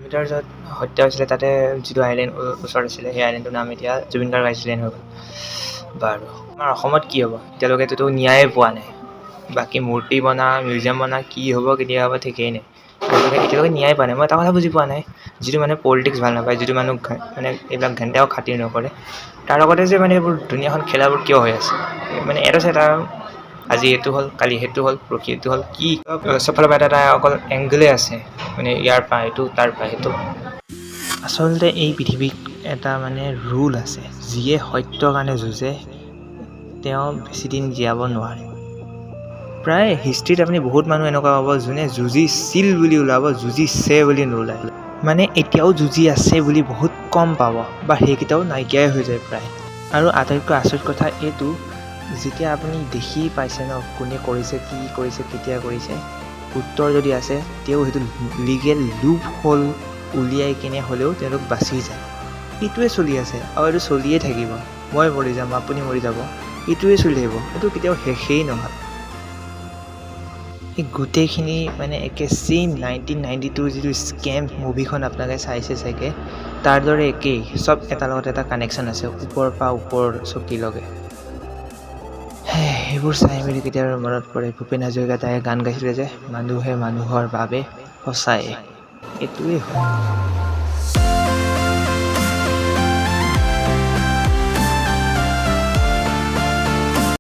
ভিতৰত য'ত হত্যা হৈছিলে তাতে যিটো আইলেণ্ড ওচৰত আছিলে সেই আইলেণ্ডটোৰ নাম এতিয়া জুবিন গাৰ্গ আইলেণ্ড হৈ গ'ল। বাৰু আমাৰ অসমত কি হ'ব এতিয়ালৈকেতো ন্যায়ে পোৱা নাই। বাকী মূৰ্তি বনা মিউজিয়াম বনা কি হ'ব কেতিয়া হ'ব ঠিকেই নাই। এতিয়ালৈকে ন্যায় পোৱা নাই। মই এটা কথা বুজি পোৱা নাই, যিটো মানুহে পলিটিক্স ভাল নাপায়, যিটো মানুহ মানে এইবিলাক ঘণ্টাও খাতিৰ নকৰে, তাৰ লগতে যে মানে এইবোৰ দুনীয়াখন খেলাবোৰ কিয় হৈ আছে মানে এটা আছে এটা আজি এইটো হ'ল কালি সেইটো হ'ল পৰহি এইটো হ'ল কি চবফালৰ পৰা এটা অকল এংগলে আছে মানে ইয়াৰ পৰা এইটো তাৰ পৰা সেইটো। আচলতে এই পৃথিৱীত এটা মানে ৰুল আছে, যিয়ে সত্যৰ কাৰণে যুঁজে তেওঁ বেছিদিন জীয়াব নোৱাৰে। প্ৰায় হিষ্ট্ৰীত আপুনি বহুত মানুহ এনেকুৱা পাব যোনে যুঁজিছিল বুলি ওলাব, যুঁজিছে বুলি নোলায়। মানে এতিয়াও যুঁজি আছে বুলি বহুত কম পাব বা সেইকেইটাও নাইকিয়াই হৈ যায় প্ৰায়। আৰু আটাইতকৈ আচৰিত কথা এইটো, যেতিয়া আপুনি দেখি পাইছে ন কোনে কৰিছে কি কৰিছে কেতিয়া কৰিছে, উত্তৰ যদি আছে তেওঁ সেইটো লিগেল লুপ হ'ল উলিয়াই কিনে হ'লেও তেওঁলোক বাচি যায়। এইটোৱে চলি আছে আৰু এইটো চলিয়ে থাকিব। মই মৰি যাম আপুনি মৰি যাব, এইটোৱে চলি থাকিব, এইটো কেতিয়াও শেষেই নহয়। এই গোটেইখিনি মানে একে ছেইম 1992 যিটো স্কেম মুভিখন আপোনালোকে চাইছে চাগে, তাৰ দৰে একেই, চব এটাৰ লগত এটা কানেকশ্যন আছে ওপৰৰ পৰা ওপৰ চকীলৈকে। সেইবোৰ চাই মেলি কেতিয়াবা মনত পৰে ভূপেন হাজৰিকাদায়ে গান গাইছিলে যে মানুহে মানুহৰ বাবে, সঁচাই এইটোৱেই হয়।